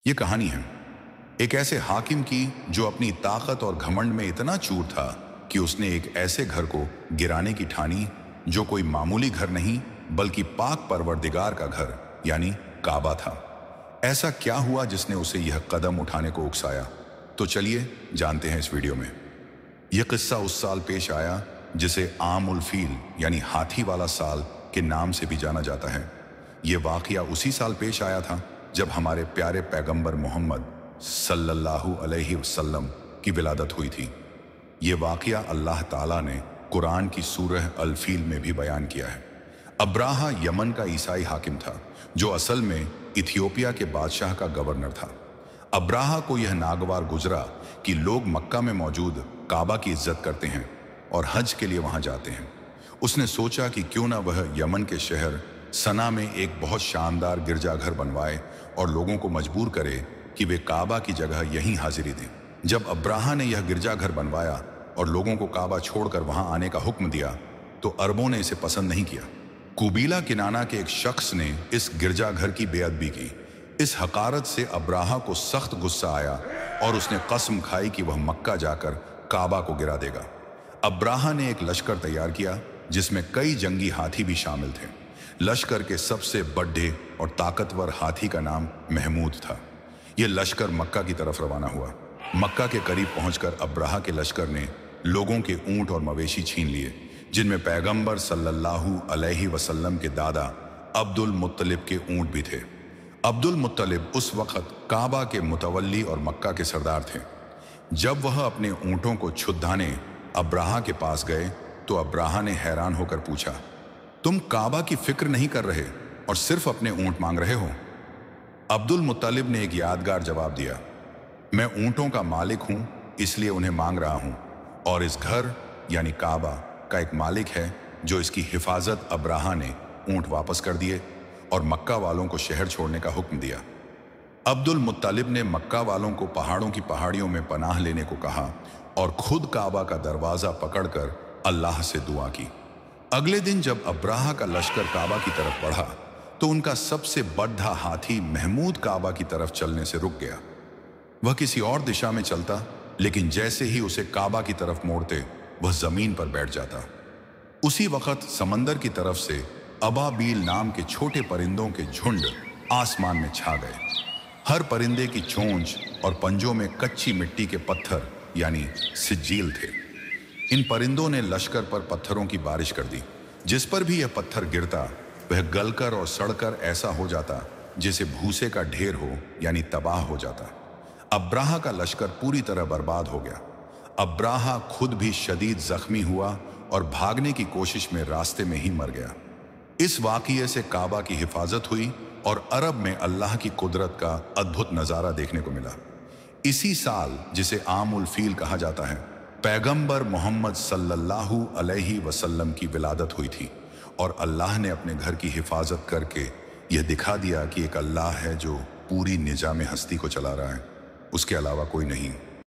یہ کہانی ہے ایک ایسے حاکم کی جو اپنی طاقت اور گھمنڈ میں اتنا چور تھا کہ اس نے ایک ایسے گھر کو گرانے کی ٹھانی جو کوئی معمولی گھر نہیں بلکہ پاک پروردگار کا گھر یعنی کعبہ تھا۔ ایسا کیا ہوا جس نے اسے یہ قدم اٹھانے کو اکسایا؟ تو چلیے جانتے ہیں اس ویڈیو میں۔ یہ قصہ اس سال پیش آیا جسے عام الفیل یعنی ہاتھی والا سال کے نام سے بھی جانا جاتا ہے۔ یہ واقعہ اسی سال پیش آیا تھا جب ہمارے پیارے پیغمبر محمد صلی اللہ علیہ وسلم کی ولادت ہوئی تھی۔ یہ واقعہ اللہ تعالیٰ نے قرآن کی سورہ الفیل میں بھی بیان کیا ہے۔ ابراہہ یمن کا عیسائی حاکم تھا جو اصل میں ایتھیوپیا کے بادشاہ کا گورنر تھا۔ ابراہہ کو یہ ناگوار گزرا کہ لوگ مکہ میں موجود کعبہ کی عزت کرتے ہیں اور حج کے لیے وہاں جاتے ہیں۔ اس نے سوچا کہ کیوں نہ وہ یمن کے شہر سنا میں ایک بہت شاندار گرجا گھر بنوائے اور لوگوں کو مجبور کرے کہ وہ کعبہ کی جگہ یہیں حاضری دیں۔ جب ابراہہ نے یہ گرجا گھر بنوایا اور لوگوں کو کعبہ چھوڑ کر وہاں آنے کا حکم دیا تو عربوں نے اسے پسند نہیں کیا۔ قبیلہ کنانہ کے ایک شخص نے اس گرجا گھر کی بے ادبی کی۔ اس حقارت سے ابراہہ کو سخت غصہ آیا اور اس نے قسم کھائی کہ وہ مکہ جا کر کعبہ کو گرا دے گا۔ ابراہہ نے ایک لشکر تیار کیا جس میں کئی جنگی ہاتھی بھی شامل تھے۔ لشکر کے سب سے بڑے اور طاقتور ہاتھی کا نام محمود تھا۔ یہ لشکر مکہ کی طرف روانہ ہوا۔ مکہ کے قریب پہنچ کر ابراہہ کے لشکر نے لوگوں کے اونٹ اور مویشی چھین لیے، جن میں پیغمبر صلی اللہ علیہ وسلم کے دادا عبد المطلب کے اونٹ بھی تھے۔ عبد المطلب اس وقت کعبہ کے متولی اور مکہ کے سردار تھے۔ جب وہ اپنے اونٹوں کو چھدانے ابراہہ کے پاس گئے تو ابراہہ نے حیران ہو کر پوچھا، تم کعبہ کی فکر نہیں کر رہے اور صرف اپنے اونٹ مانگ رہے ہو؟ عبد المطلب نے ایک یادگار جواب دیا، میں اونٹوں کا مالک ہوں اس لیے انہیں مانگ رہا ہوں، اور اس گھر یعنی کعبہ کا ایک مالک ہے جو اس کی حفاظت۔ ابراہہ نے اونٹ واپس کر دیے اور مکہ والوں کو شہر چھوڑنے کا حکم دیا۔ عبد المطلب نے مکہ والوں کو پہاڑوں کی پہاڑیوں میں پناہ لینے کو کہا اور خود کعبہ کا دروازہ پکڑ کر اللہ سے دعا کی۔ اگلے دن جب ابراہہ کا لشکر کعبہ کی طرف بڑھا تو ان کا سب سے بڑا ہاتھی محمود کعبہ کی طرف چلنے سے رک گیا۔ وہ کسی اور دشا میں چلتا لیکن جیسے ہی اسے کعبہ کی طرف موڑتے وہ زمین پر بیٹھ جاتا۔ اسی وقت سمندر کی طرف سے ابابیل نام کے چھوٹے پرندوں کے جھنڈ آسمان میں چھا گئے۔ ہر پرندے کی چونچ اور پنجوں میں کچی مٹی کے پتھر یعنی سجیل تھے۔ ان پرندوں نے لشکر پر پتھروں کی بارش کر دی۔ جس پر بھی یہ پتھر گرتا وہ گل کر اور سڑ کر ایسا ہو جاتا جیسے بھوسے کا ڈھیر ہو یعنی تباہ ہو جاتا۔ ابراہہ کا لشکر پوری طرح برباد ہو گیا۔ ابراہہ خود بھی شدید زخمی ہوا اور بھاگنے کی کوشش میں راستے میں ہی مر گیا۔ اس واقعے سے کعبہ کی حفاظت ہوئی اور عرب میں اللہ کی قدرت کا ادبھت نظارہ دیکھنے کو ملا۔ اسی سال جسے عام الفیل کہا جاتا ہے، پیغمبر محمد صلی اللہ علیہ وسلم کی ولادت ہوئی تھی، اور اللہ نے اپنے گھر کی حفاظت کر کے یہ دکھا دیا کہ ایک اللہ ہے جو پوری نظام ہستی کو چلا رہا ہے، اس کے علاوہ کوئی نہیں۔